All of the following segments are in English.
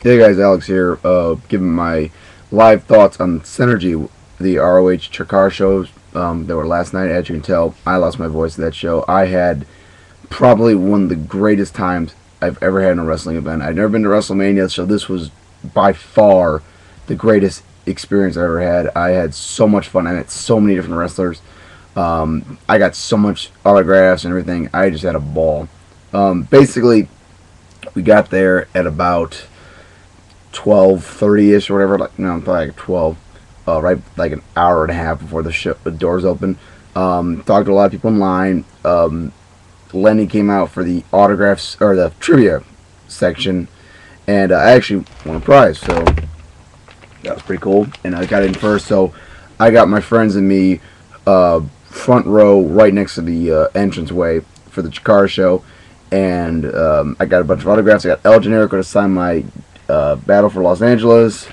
Hey guys, Alex here, giving my live thoughts on Synergy, the ROH CHIKARA shows that were last night. As you can tell, I lost my voice at that show. I had probably one of the greatest times I've ever had in a wrestling event. I'd never been to WrestleMania, so this was by far the greatest experience I ever had. I had so much fun. I met so many different wrestlers. I got so much autographs and everything. I just had a ball. Basically, we got there at about 12:30 ish or whatever. Like no, probably like 12. Right, like an hour and a half before the doors open. Talked to a lot of people in line. Lenny came out for the autographs or the trivia section, and I actually won a prize. So that was pretty cool. And I got in first, so I got my friends and me front row right next to the entranceway for the CHIKARA show. And I got a bunch of autographs. I got El Generico to sign my Battle for Los Angeles.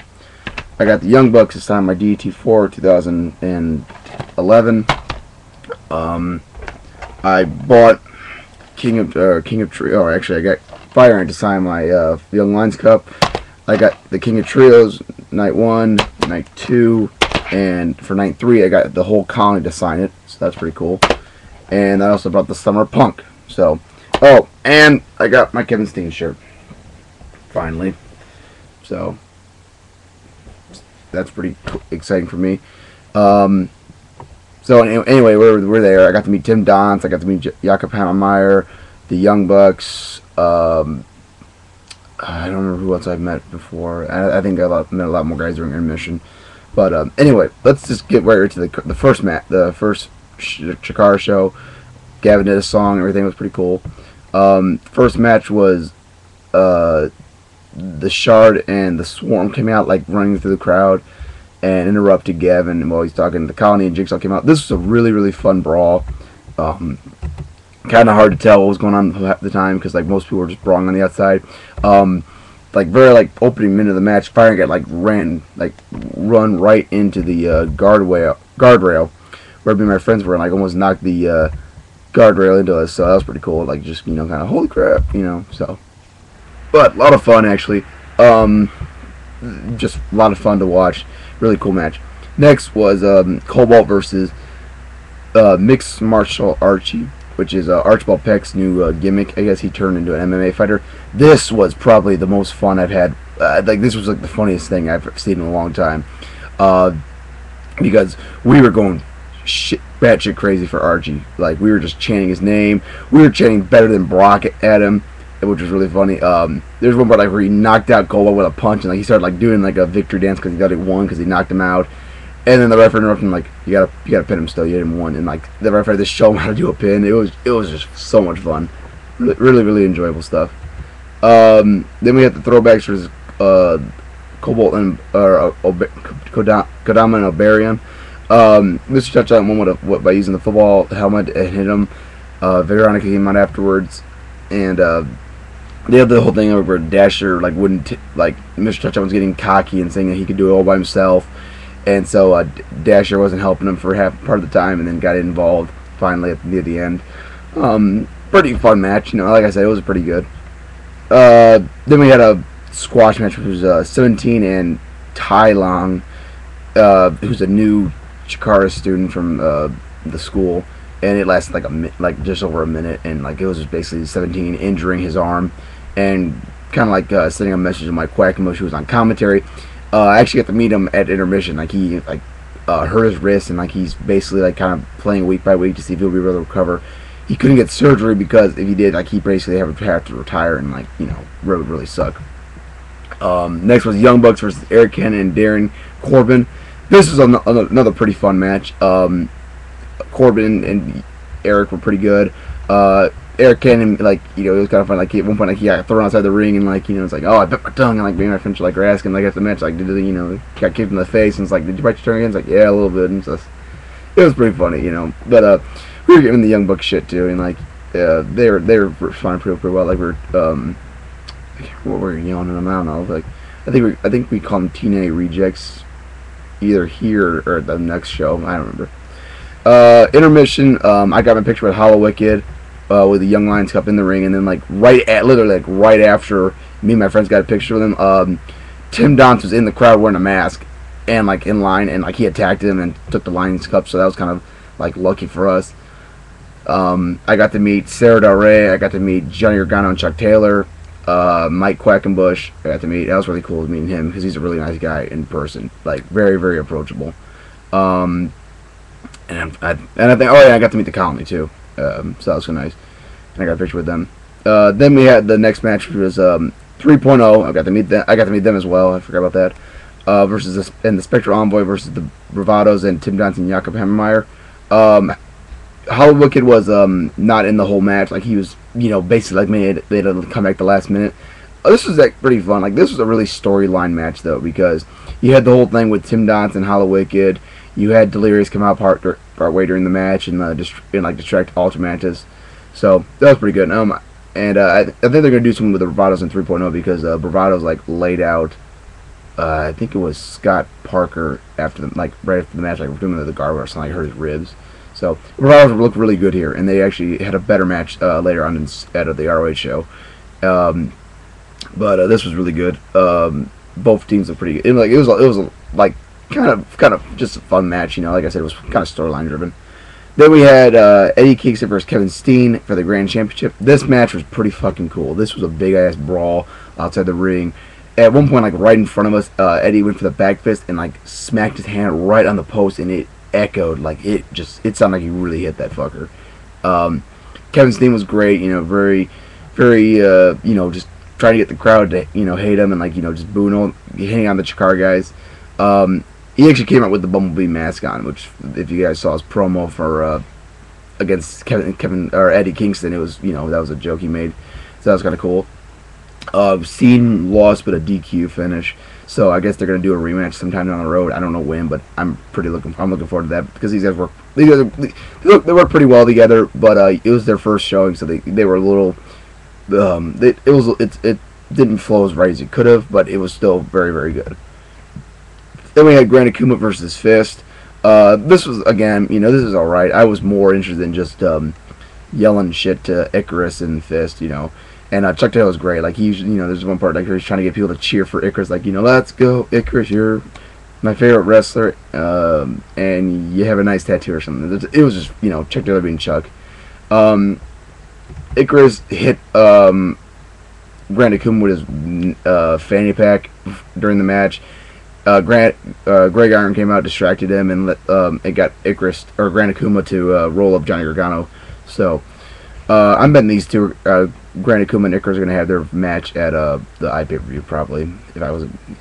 I got the Young Bucks to sign my DT4 2011. I bought King of Trio. Or actually, I got Fire to sign my Young Lions Cup. I got the King of Trios night 1, night 2, and for night 3, I got the whole colony to sign it. So that's pretty cool. And I also bought the Summer Punk. So, oh, and I got my Kevin Steen shirt. Finally. So that's pretty exciting for me. So anyway, we're there. I got to meet Tim Donst. I got to meet Jakob Hammermeie, the Young Bucks. I don't remember who else I've met before. I think I met a lot more guys during intermission. But anyway, let's just get right to the first the first CHIKARA show. Gavin did a song. Everything was pretty cool. First match was the Shard and the Swarm came out like running through the crowd and interrupted Gavin while he's talking. The Colony and Jigsaw came out. This was a really, really fun brawl. Kind of hard to tell what was going on at the time because like most people were just brawling on the outside. Very opening minute of the match, Fire got run right into the guardrail where me and my friends were, and almost knocked the guardrail into us. So that was pretty cool. Just kind of holy crap, So. But a lot of fun, actually. Just a lot of fun to watch. Really cool match. Next was Kobold versus Mixed Martial Archie, which is Archibald Peck's new gimmick. I guess he turned into an MMA fighter. This was probably the most fun I've had. This was the funniest thing I've seen in a long time. Because we were going batshit crazy for Archie. We were just chanting his name. We were chanting better than Brock at him, which was really funny. There's one part where he knocked out Koba with a punch, and he started doing a victory dance because he got it won because he knocked him out. And then the referee interrupted him you gotta pin him still. You didn't win. And the referee just showed him how to do a pin. It was just so much fun. Really, really, really enjoyable stuff. Then we had the Throwbacks versus Kobold and Kodama and Obaryion. Mr. Touchdown won by using the football helmet and hit him. Veronica came out afterwards, and they had the whole thing where Dasher wouldn't Mr. Touchdown was getting cocky and saying that he could do it all by himself, and so Dasher wasn't helping him for part of the time, and then got involved finally near the end. Pretty fun match, like I said, it was pretty good. Then we had a squash match, which was 17 and Tianlong, who's a new CHIKARA student from the school, and it lasted just over a minute, and it was just basically 17 injuring his arm, and kind of sending a message to Mike Quackamo, who was on commentary. I actually got to meet him at intermission. He hurt his wrist, and he's basically kind of playing week by week to see if he'll be able to recover. He couldn't get surgery because if he did, he basically have to retire, and would really suck. Next was Young Bucks versus Arik and Darin Corbin. This was another pretty fun match. Corbin and Arik were pretty good. Arik Cannon, it was kind of fun. At one point, he got thrown outside the ring, and it's oh, I bit my tongue, and me and my friends were asking, after the match, got kicked in the face, and it's did you bite your tongue again? It's yeah, a little bit, and so it was pretty funny, But we were giving the Young Bucks shit too, and they were responding pretty well. What were we yelling at them? I don't know. I think we call them TNA rejects, either here or at the next show. I don't remember. Intermission. I got my picture with Hollow Wicked. with the Young Lions Cup in the ring, and then like literally like right after me and my friends got a picture with him, Tim Donst was in the crowd wearing a mask and like in line, and like he attacked him and took the Lions Cup, so that was kind of like lucky for us. I got to meet Sara Del Rey. I got to meet Johnny Gargano and Chuck Taylor. Mike Quackenbush. I got to meet. That was really cool meeting him because he's a really nice guy in person. Like very, very approachable. And I think, oh yeah, I got to meet the Colony too. So that was kind of nice. And I got a picture with them. Then we had the next match, which was 3.0. I got to meet them. I got to meet them as well. I forgot about that. Versus the Spectral Envoy versus the Bravados and Tim Donst and Jakob Hammermeie. How Wicked was not in the whole match. Like he was, basically like me. They had to come back the last minute. This was like pretty fun. Like this was a really storyline match though, because you had the whole thing with Tim Donst and Hollow Wicked. You had Delirious come out part way during the match and distract Ultra Mantis. So that was pretty good. And I think they're gonna do something with the Bravados in 3.0 because Bravados like laid out. I think it was Scott Parker after right after the match, like doing the guard or something. I hurt his ribs. So Bravados looked really good here, and they actually had a better match later on at the ROH show. But this was really good. Both teams looked pretty good. It was like kind of just a fun match. Like I said, it was kind of storyline driven. Then we had Eddie Kingston versus Kevin Steen for the Grand Championship. This match was pretty fucking cool. This was a big ass brawl outside the ring. At one point, like right in front of us, Eddie went for the back fist and like smacked his hand right on the post, and it echoed. Like it sounded like he really hit that fucker. Kevin Steen was great. Very, very. Just trying to get the crowd to hate him and just booing him, hitting on the Chikara guys. He actually came out with the Bumblebee mask on, which if you guys saw his promo for against Kevin or Eddie Kingston, it was that was a joke he made. So that was kind of cool. Steen lost with a DQ finish, so I guess they're gonna do a rematch sometime down the road. I don't know when, but I'm looking forward to that because these guys work pretty well together. But it was their first showing, so they were a little. It didn't flow as right as it could have, but it was still very, very good. Then we had Gran Akuma versus Fist. This was again, this is all right. I was more interested in just yelling shit to Icarus and Fist, And Chuck Taylor was great. Like there's one part like he's trying to get people to cheer for Icarus, like let's go Icarus, you're my favorite wrestler, and you have a nice tattoo or something. It was just Chuck Taylor being Chuck. Icarus hit Gran Akuma with his fanny pack during the match. Greg Iron came out, distracted him, and it got Icarus or Gran Akuma to roll up Johnny Gargano. So I'm betting these two, Gran Akuma and Icarus, are going to have their match at the iPay-per-view probably, if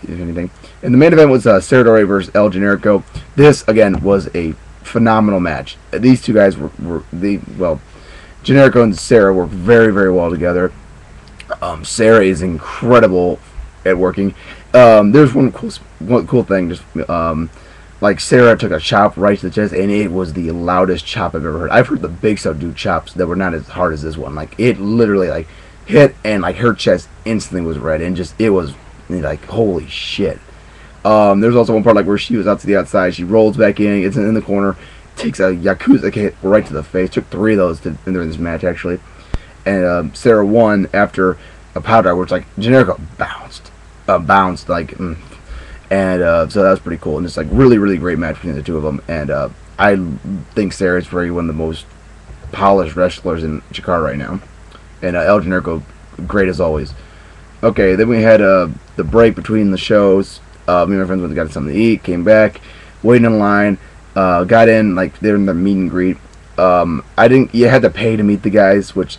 anything. And the main event was Sara Del Rey versus El Generico. This again was a phenomenal match. These two guys Generico and Sara work very, very well together. Sara is incredible at working. There's one cool thing. Just like Sara took a chop right to the chest, and it was the loudest chop I've ever heard. I've heard the big stuff do chops that were not as hard as this one. Like it literally hit, and her chest instantly was red, and just it was holy shit. There's also one part where she was out to the outside. She rolls back in, gets in the corner, takes a Yakuza hit right to the face. Took 3 of those during this match actually, and Sara won after a powder, which Generico bounced, and so that was pretty cool, and it's really, really great match between the two of them. And I think Sara is probably one of the most polished wrestlers in Chikara right now, and El Generico, great as always. Okay, then we had the break between the shows. Me and my friends went and got something to eat, came back, waiting in line. Got in, they're in the meet and greet. You had to pay to meet the guys, which,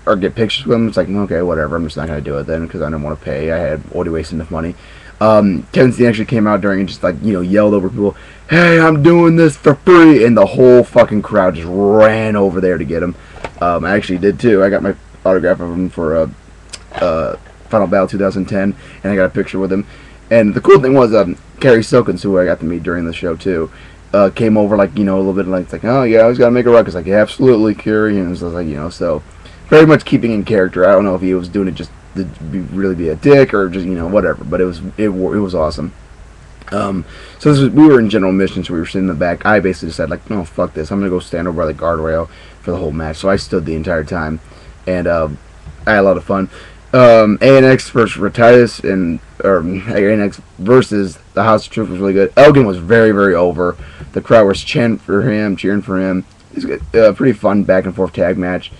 or get pictures with them. It's okay, whatever, I'm just not going to do it then, because I didn't want to pay. I had already wasted enough money. Kevin Steen actually came out during and just, yelled over people, "Hey, I'm doing this for free!" And the whole fucking crowd just ran over there to get him. I actually did, too. I got my autograph of him for Final Battle 2010, and I got a picture with him. And the cool thing was, Carrie Silkins, who I got to meet during the show, too, came over, a little bit, oh, yeah, I always got to make a ruckus. Yeah, absolutely, Carrie. And it was so very much keeping in character. I don't know if he was doing it just to really be a dick or just, whatever. But it was awesome. We were in general mission, so we were sitting in the back. I basically said like, no, fuck this. I'm gonna go stand over by the guardrail for the whole match. So I stood the entire time, and I had a lot of fun. ANX versus Retitus or ANX versus the House of Truth was really good. Elgin was very, very over. The crowd was chanting for him, cheering for him. It was a pretty fun back and forth tag match.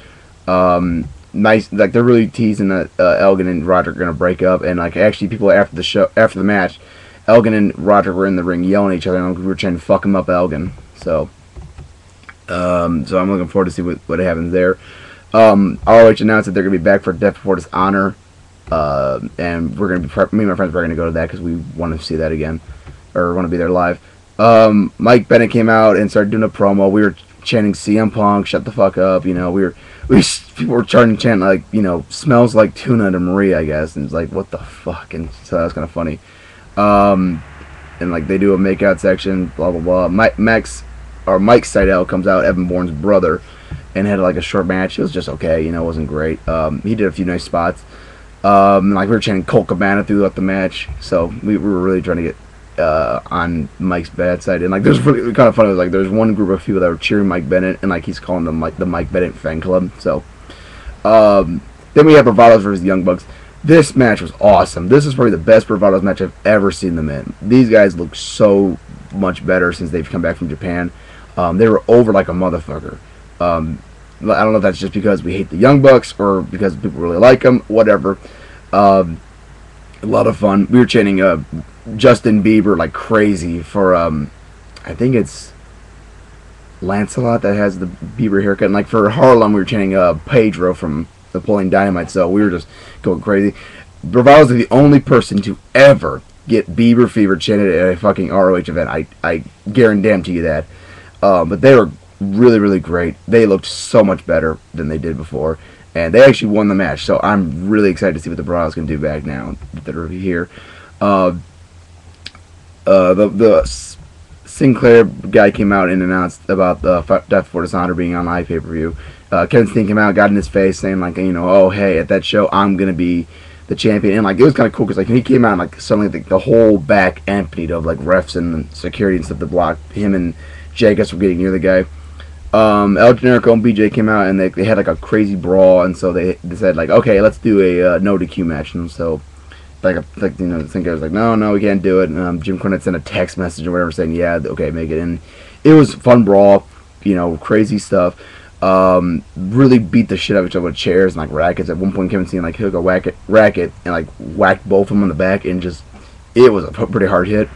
Nice, like they're really teasing that Elgin and Roderick are gonna break up, and like actually people after the match, Elgin and Roderick were in the ring yelling at each other, and we were trying to fuck him up, Elgin. So I'm looking forward to see what happens there. ROH announced that they're gonna be back for Death Before Dishonor, and we're gonna be me and my friends are gonna go to that because we want to see that again, or want to be there live. Mike Bennett came out and started doing a promo. We were chanting CM Punk, shut the fuck up. You know, people were trying to chant like, you know, smells like tuna to Marie, I guess, and it's like, what the fuck, and so that was kind of funny. And like they do a makeout section, blah blah blah. Mike Sydal comes out, Evan Bourne's brother, and had like a short match. It was just okay, you know, it wasn't great. He did a few nice spots. Like we were chanting Colt Cabana throughout the match, so we were really trying to get on Mike's bad side. And like there's really kind of funny, like there's one group of people that were cheering Mike Bennett, and like he's calling them like the Mike Bennett fan club. So then we have Bravados versus Young Bucks. This match was awesome. This is probably the best Bravados match I've ever seen them in. These guys look so much better since they've come back from Japan. They were over like a motherfucker. I don't know if that's just because we hate the Young Bucks or because people really like them. Whatever. A lot of fun. We were chanting Justin Bieber like crazy for I think it's Lancelot that has the Bieber haircut. And like for Harlem, we were chanting Pedro from Napoleon Dynamite, so we were just going crazy. Bravados is the only person to ever get Bieber fever chanted at a fucking ROH event. I guarantee you that. But they were really, really great. They looked so much better than they did before, and they actually won the match. So I'm really excited to see what the Bravados can do back now that they're here. The Sinclair guy came out and announced about the Death Before Dishonor being on live pay-per-view. Kevin Steen came out, got in his face, saying like, you know, oh hey, at that show I'm gonna be the champion, and like it was kind of cool because like he came out and like suddenly the whole back emptied of like refs and security and stuff to block him and Jacobs from getting near the guy. El Generico and BJ came out and they had like a crazy brawl, and so they said like, okay, let's do a no DQ match, and so like you know, the guy was like, no, we can't do it. And, Jim Cornette sent a text message or whatever saying, yeah, okay, make it. And it was a fun brawl, you know, crazy stuff. Really beat the shit out of each other with chairs and like rackets. At one point, Kevin Steen like took a racket and like whacked both of them on the back, and just it was a pretty hard hit.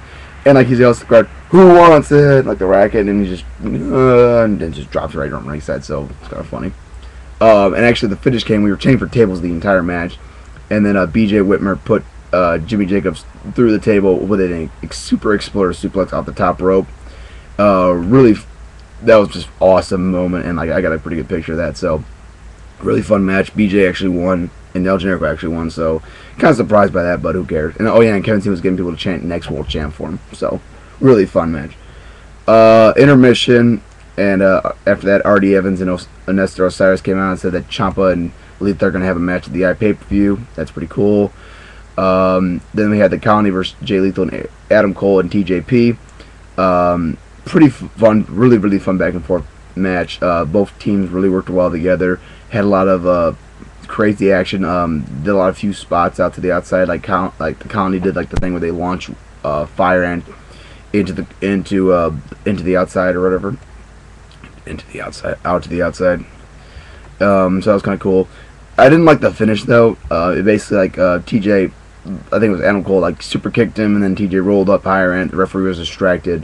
And like he yells to the crowd, "Who wants it?" Like the racket, and he just and then just drops right on ringside. So it's kind of funny. And actually, the finish came. We were chained for tables the entire match, and then BJ Whitmer put Jimmy Jacobs through the table with a super exploder suplex off the top rope. Really. That was just awesome moment, and like I got a pretty good picture of that. So really fun match. BJ actually won, and El Generico actually won. So kind of surprised by that, but who cares? And oh yeah, and Kevin Steen was getting people to chant next world champ for him. So really fun match. Intermission, and after that, R.D. Evans and Nestor Osiris came out and said that Ciampa and Lethal are gonna have a match at the pay-per-view. That's pretty cool. Then we had the Colony versus Jay Lethal and Adam Cole and TJP. Pretty fun, really, really fun back and forth match. Both teams really worked well together. Had a lot of crazy action. Did a lot of few spots out to the outside, like the Colony did, like the thing where they launch fire ant into the outside or whatever, out to the outside. So that was kind of cool. I didn't like the finish though. It basically like TJ, I think it was Adam Cole, like super kicked him, and then TJ rolled up fire ant. The referee was distracted.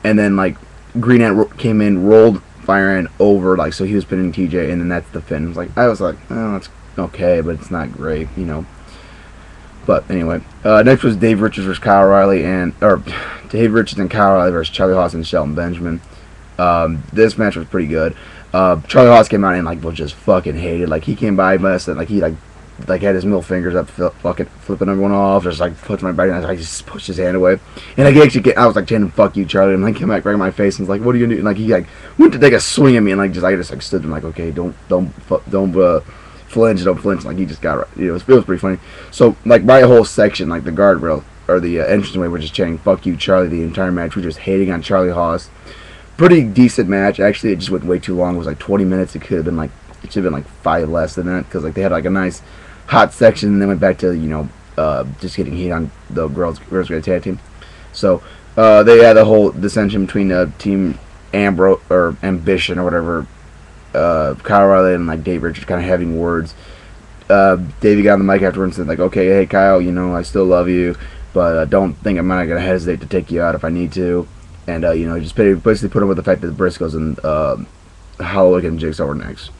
And then, like, Green Ant came in, rolled Fire Ant over, like, so he was pinning TJ, and then that's the fin. I was like, oh, that's okay, but it's not great, you know. But, anyway. Next was Dave Richards versus Kyle O'Reilly, Dave Richards and Kyle O'Reilly versus Charlie Haas and Shelton Benjamin. This match was pretty good. Charlie Haas came out and, like, was just fucking hated. Like, he came by us, and, like, he, like had his middle fingers up, fucking flipping everyone off, just like pushing my back, and I just pushed his hand away. And like I was like chanting "fuck you, Charlie," and like came back right in my face and was like, "What are you gonna do?" And like he like went to take a swing at me, and I just like stood there like, okay, don't flinch, don't flinch. Like he just got right. It was pretty funny. So like my whole section, like the guardrail, or the entranceway were just chanting "Fuck you, Charlie" the entire match. We were just hating on Charlie Haas. Pretty decent match. Actually, it just went way too long. It was like 20 minutes. It could have been like, it should have been like 5 less than that, because like they had like a nice hot section and then went back to, you know, just getting heat on the girls tag team. So they had the whole dissension between Team Ambition or whatever. Kyle Riley and like Dave Richards kind of having words. Davey got on the mic afterwards and said like, okay, hey Kyle, you know, I still love you, but don't think I'm not gonna hesitate to take you out if I need to. And, you know, just basically put him with the fact that the Briscoes and Colony and Jigsaw were next.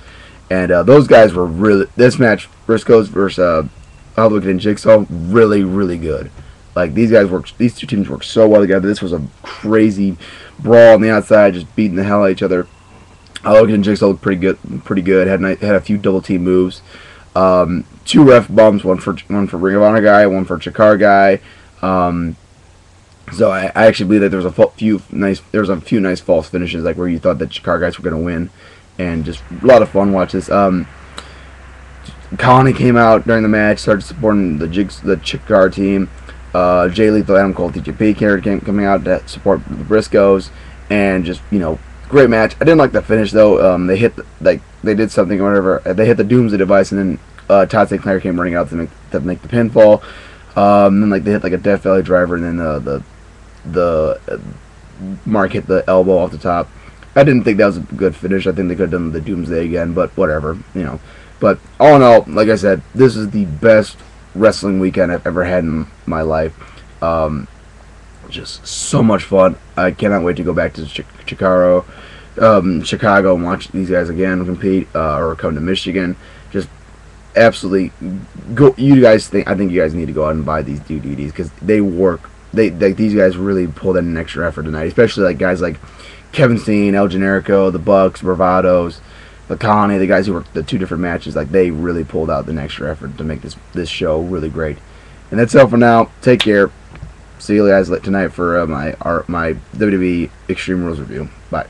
And those guys were really, this match, Briscoes versus Colony and Jigsaw, really, really good. Like, these two teams worked so well together. This was a crazy brawl on the outside, just beating the hell out of each other. Colony and Jigsaw looked pretty good. Had a few double team moves. 2 ref bumps, one for Ring of Honor guy, one for CHIKARA guy. So I actually believe that there was a few nice false finishes, like where you thought that CHIKARA guys were going to win, and just a lot of fun watches. Colony came out during the match, started supporting the CHIKARA team. Jay Lethal, Adam Cole, TJP coming out to support the Briscoes, and just, you know, great match. I didn't like the finish though. They did something or whatever. They hit the Doomsday device, and then Todd St. Clair came running out to make the pinfall. Then like they hit like a Death Valley driver, and then the Mark hit the elbow off the top. I didn't think that was a good finish. I think they could have done the Doomsday again, but whatever, you know. But all in all, like I said, this is the best wrestling weekend I've ever had in my life. Just so much fun. I cannot wait to go back to Chicago and watch these guys again compete, or come to Michigan. Just absolutely go. I think you guys need to go out and buy these DVDs, because they work. These guys really pulled in an extra effort tonight, especially like guys like Kevin Steen, El Generico, the Bucks, Bravados, the Colony, the guys who worked the 2 different matches. Like, they really pulled out an extra effort to make this show really great. And that's all for now. Take care. See you guys tonight for my WWE Extreme Rules review. Bye.